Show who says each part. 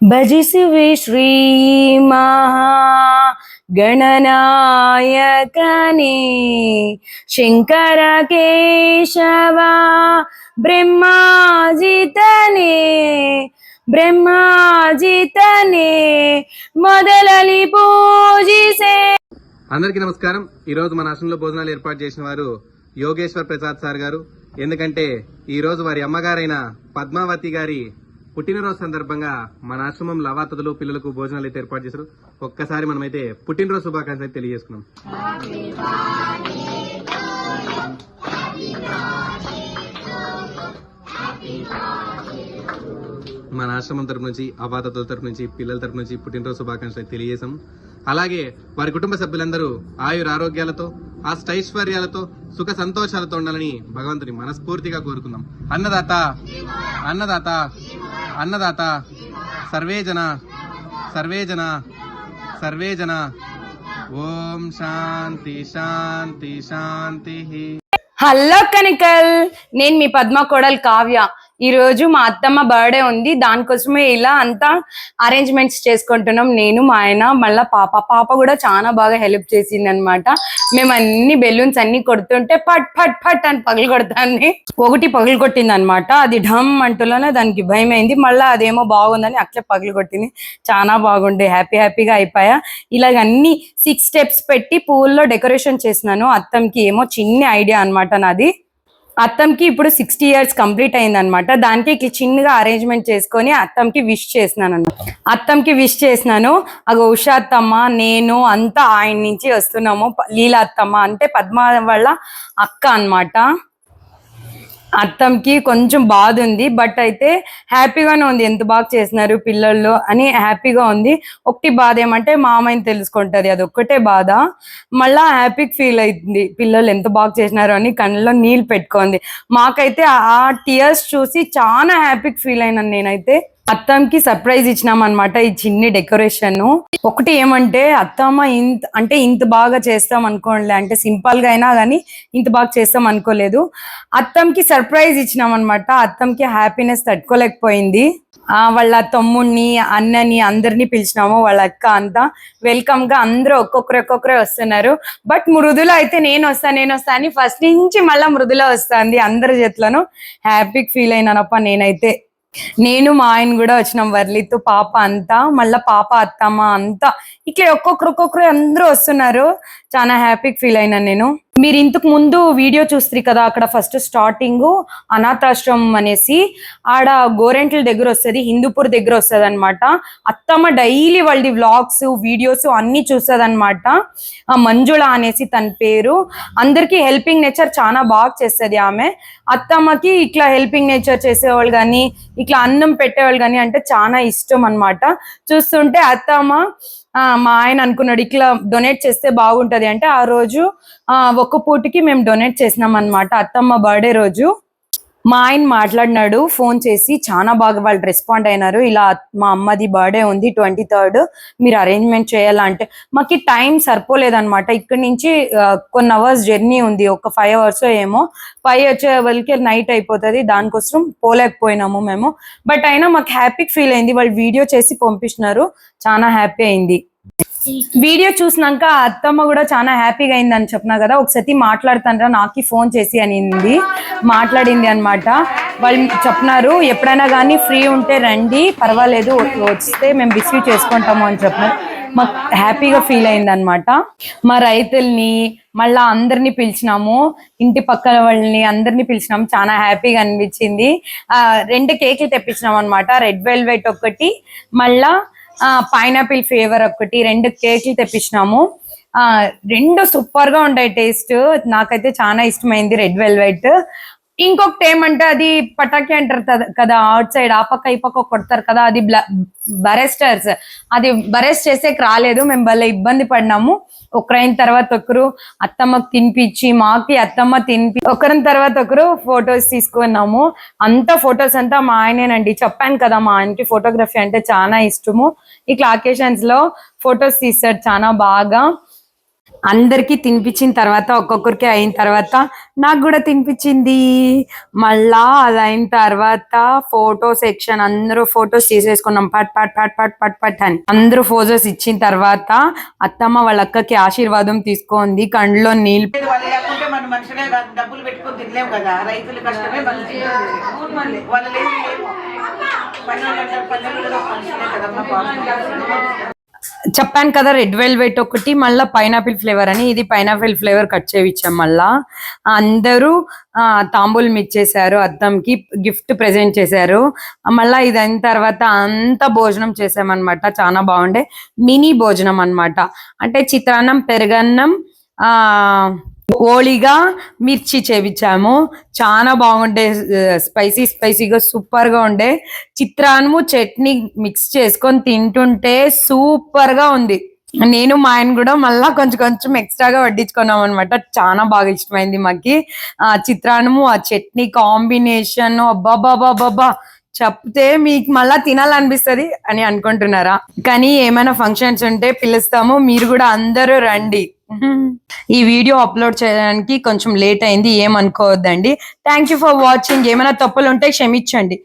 Speaker 1: భజిసివి శ్రీ మహాగణనాయకనే శంకర కేశవ బ్రహ్మాజితనే మొదలలి పూజిసే.
Speaker 2: అందరికీ నమస్కారం. ఈ రోజు మన ఆశ్రమంలో భోజనాలు ఏర్పాటు చేసిన వారు యోగేశ్వర్ ప్రసాద్ సార్ గారు. ఎందుకంటే ఈ రోజు వారి అమ్మగారైన పద్మావతి గారి పుట్టినరోజు సందర్భంగా మన ఆశ్రమంలో అవాతదులు పిల్లలకు భోజనాలు అయితే ఏర్పాటు చేశారు. ఒక్కసారి మనమైతే పుట్టినరోజు శుభాకాంక్షలు అయితే తెలియజేసుకున్నాం. మన ఆశ్రమం తరపు నుంచి, అవాతదుల తరపు నుంచి, పిల్లల తరపు నుంచి పుట్టినరోజు శుభాకాంక్షలు అయితే తెలియజేశాం. అలాగే వారి కుటుంబ సభ్యులందరూ ఆయుర ఆరోగ్యాలతో, అష్టైశ్వర్యాలతో, సుఖ సంతోషాలతో ఉండాలని భగవంతుని మనస్ఫూర్తిగా కోరుకుందాం. అన్నదాత అన్నదాత అన్నదాత సర్వే జన సర్వే జన సర్వే జన. ఓం శాంతి శాంతి శాంతి.
Speaker 1: హలో కనికల్, నేను మీ పద్మ కోడలు కావ్య. ఈ రోజు మా అత్తమ్మ బర్త్డే ఉంది, దానికోసమే ఇలా అంతా అరేంజ్మెంట్స్ చేసుకుంటున్నాం. నేను, మా ఆయన, మళ్ళీ పాప కూడా చాలా బాగా హెల్ప్ చేసింది అనమాట. మేము అన్ని బెలూన్స్ అన్ని కొడుతుంటే పట్ పట్ పట్ అని పగలు కొడతాన్ని. ఒకటి పగలు కొట్టింది అనమాట. అది ఢమ్ అంటులోనే దానికి భయం అయింది. మళ్ళీ అదేమో బాగుందని అట్లే పగలు కొట్టింది. చాలా బాగుండే, హ్యాపీగా అయిపోయా. ఇలాగ అన్ని 6 స్టెప్స్ పెట్టి పువ్వుల్లో డెకరేషన్ చేసినాను. అత్తంకి ఏమో చిన్న ఐడియా అనమాట నాది. అత్తంకి ఇప్పుడు 60 years కంప్లీట్ అయింది అనమాట. దానికి ఇట్లా చిన్నగా అరేంజ్మెంట్ చేసుకొని అత్తంకి విష్ చేసినాను అనమాట. అత్తంకి విష్ చేసినాను. ఉషా అత్తమ్మ, నేను అంతా ఆయన నుంచి వస్తున్నాము. లీలా అత్తమ్మ అంటే పద్మ వాళ్ళ అక్క అనమాట. అత్తంకి కొంచెం బాధ ఉంది, బట్ అయితే హ్యాపీగానే ఉంది. ఎంత బాగా చేసినారు పిల్లలు అని హ్యాపీగా ఉంది. ఒకటి బాధ ఏమంటే మామయ్యని తెలుసుకుంటది, అది ఒక్కటే బాధ. మళ్ళా హ్యాపీగా ఫీల్ అవుతుంది, పిల్లలు ఎంత బాగా చేసినారు అని కళ్ళలో నీళ్ళు పెట్టుకుంది. మాకైతే ఆ టీయర్స్ చూసి చాలా హ్యాపీగా ఫీల్ అయినాను నేనైతే. అత్తంకి సర్ప్రైజ్ ఇచ్చినాం అనమాట, ఈ చిన్ని డెకరేషన్. ఒకటి ఏమంటే అత్తమ్మ ఇంత బాగా చేస్తాం అనుకోండి, అంటే సింపుల్ గా అయినా కానీ ఇంత బాగా చేస్తాం అనుకోలేదు. అత్తంకి సర్ప్రైజ్ ఇచ్చినాం అనమాట. అత్తంకి హ్యాపీనెస్ తట్టుకోలేకపోయింది. వాళ్ళ తమ్ముడిని, అన్నని అందరినీ పిలిచినాము. వాళ్ళ అక్క అంతా వెల్కమ్ గా అందరూ ఒక్కొక్కరే వస్తున్నారు. బట్ మృదుల అయితే నేను వస్తా అని ఫస్ట్ నుంచి మళ్ళీ మృదుల వస్తుంది అందరి చేతులను. హ్యాపీగా ఫీల్ అయినానప్ప నేనైతే. నేను మా ఆయన కూడా వచ్చినాం, వర్లితో పాప అంతా, మళ్ళా పాప అత్తమ్మ అంతా ఇట్లా ఒక్కొక్కరు అందరూ వస్తున్నారు. చాలా హ్యాపీగా ఫీల్ అయినాను నేను. మీరు ఇంతకు ముందు వీడియో చూస్తారు కదా, అక్కడ ఫస్ట్ స్టార్టింగ్ అనాథాశ్రమం అనేసి ఆడ గోరెంట్ల దగ్గర వస్తుంది, హిందూపూర్ దగ్గర వస్తుంది అనమాట. అత్తమ్మ డైలీ వాళ్ళది వ్లాగ్స్, వీడియోస్ అన్ని చూస్తుంది అనమాట. మంజుళ అనేసి తన పేరు. అందరికి హెల్పింగ్ నేచర్ చాలా బాగా చేస్తుంది ఆమె. అత్తమ్మకి ఇట్లా హెల్పింగ్ నేచర్ చేసేవాళ్ళు కానీ, ఇట్లా అన్నం పెట్టేవాళ్ళు కానీ అంటే చాలా ఇష్టం అనమాట. చూస్తుంటే అత్తమ్మ మా ఆయన అనుకున్నాడు ఇట్లా డొనేట్ చేస్తే బాగుంటది అంటే, ఆ రోజు ఒక్క పూటకి మేము డొనేట్ చేసినాం అనమాట. అత్తమ్మ బర్త్డే రోజు మా ఆయన మాట్లాడినాడు ఫోన్ చేసి, చాలా బాగా వాళ్ళు రెస్పాండ్ అయినారు. ఇలా మా అమ్మది బర్త్డే ఉంది 23rd, మీరు అరేంజ్మెంట్ చేయాలంటే. మాకు టైం సరిపోలేదన్నమాట. ఇక్కడి నుంచి కొన్ని అవర్స్ జర్నీ ఉంది, ఒక 5 hours ఏమో. 5 వచ్చే వాళ్ళకి నైట్ అయిపోతుంది, దానికోసం పోలేకపోయినాము మేము. బట్ అయినా మాకు హ్యాపీగా ఫీల్ అయింది. వాళ్ళు వీడియో చేసి పంపిస్తున్నారు, చాలా హ్యాపీ అయింది. వీడియో చూసినాక అత్తమ్మ కూడా చాలా హ్యాపీగా అయింది అని చెప్పినా కదా. ఒకసారి మాట్లాడుతానరా నాకి ఫోన్ చేసి అనింది, మాట్లాడింది అనమాట. వాళ్ళు చెప్పినారు ఎప్పుడైనా కానీ ఫ్రీ ఉంటే రండి, పర్వాలేదు వస్తే మేము రిసీవ్ చేసుకుంటాము అని చెప్పినారు. మాకు హ్యాపీగా ఫీల్ అయింది అనమాట. మా రైతుల్ని మళ్ళా అందరినీ పిలిచినాము, ఇంటి పక్కన వాళ్ళని అందరినీ పిలిచినాము. చాలా హ్యాపీగా అనిపించింది. 2 కేకులు తెప్పించినాం అనమాట. రెడ్ వెల్వెట్ ఒకటి, మళ్ళా పైనాపిల్ ఫ్లేవర్ ఒకటి, 2 కేకులు తెప్పించినాము. 2 సూపర్ గా ఉంటాయి టేస్ట్. నాకైతే చాలా ఇష్టమైంది రెడ్ వెల్వెట్. ఇంకొకటి ఏమంటే అది పటాకి అంటారు కదా, అవుట్ సైడ్ ఆ పక్క ఈ పక్క కొడతారు కదా, అది బరెస్టర్స్. అది బరెస్ట్ చేసేకి రాలేదు, మేము భలే ఇబ్బంది పడినాము. ఒకరైన తర్వాత ఒకరు అత్తమ్మకి తినిపించి, మాకి అత్తమ్మ ఒకరిని తర్వాత ఒకరు ఫొటోస్ తీసుకున్నాము. అంతా ఫొటోస్ అంతా మా ఆయనేనండి. చెప్పాను కదా మా ఆయనకి ఫోటోగ్రఫీ అంటే చాలా ఇష్టము. ఇట్లా అకేషన్స్ లో ఫొటోస్ తీస్తాడు చాలా బాగా. అందరికి తినిపించిన తర్వాత ఒక్కొక్కరికి అయిన తర్వాత నాకు కూడా తినిపించింది. మళ్ళా అది అయిన తర్వాత ఫోటో సెక్షన్ అందరూ ఫొటోస్ తీసేసుకున్నాం. పట్ పట్ పట్ పట్ పట్ పట్ అని అందరూ ఫోటోస్ ఇచ్చిన తర్వాత అత్తమ్మ వాళ్ళ అక్కకి ఆశీర్వాదం తీసుకుంది. కండ్లో నీళ్ళు
Speaker 3: వాళ్ళు లేకుంటే మన మనుషులే డబ్బులు పెట్టుకొని తినలేము కదా, రైతుల కష్టమే వాళ్ళు తినేది. వాళ్ళు లేదు పన్నెండు కూడా మనుషులే కదమ్మా పాపం.
Speaker 1: చెప్పాను కదా రెడ్ వెల్వెట్ ఒకటి, మళ్ళీ పైనాపిల్ ఫ్లేవర్ అని. ఇది పైనాపిల్ ఫ్లేవర్ కట్ చేయించాం. మళ్ళా అందరూ తాంబూలం ఇచ్చేసారు, అద్దంకి గిఫ్ట్ ప్రెజెంట్ చేశారు. మళ్ళా ఇది అయిన తర్వాత అంతా భోజనం చేసామన్నమాట. చాలా బాగుండే మినీ భోజనం అన్నమాట. అంటే చిత్రాన్నం, పెరుగన్నం, ఓళిగా, మిర్చి చేపించాము. చాలా బాగుండే, స్పైసీగా సూపర్ గా ఉండే. చిత్రాన్నము చట్నీ మిక్స్ చేసుకొని తింటుంటే సూపర్ గా ఉంది. నేను మా ఆయన కూడా మళ్ళా కొంచెం ఎక్స్ట్రాగా వడ్డించుకున్నాం అనమాట. చాలా బాగా ఇష్టమైంది మాకి చిత్రాన్నము, ఆ చట్నీ కాంబినేషన్. అబ్బాబాబాబాబా చెప్తే మీకు మళ్ళా తినాలనిపిస్తుంది అని అనుకుంటున్నారా? కానీ ఏమైనా ఫంక్షన్స్ ఉంటే పిలుస్తాము, మీరు కూడా అందరూ రండి. ఈ వీడియో అప్లోడ్ చేయడానికి కొంచెం లేట్ అయింది, ఏమనుకోవద్దండి. Thank you for watching. ఏమైనా తప్పులు ఉంటే క్షమించండి.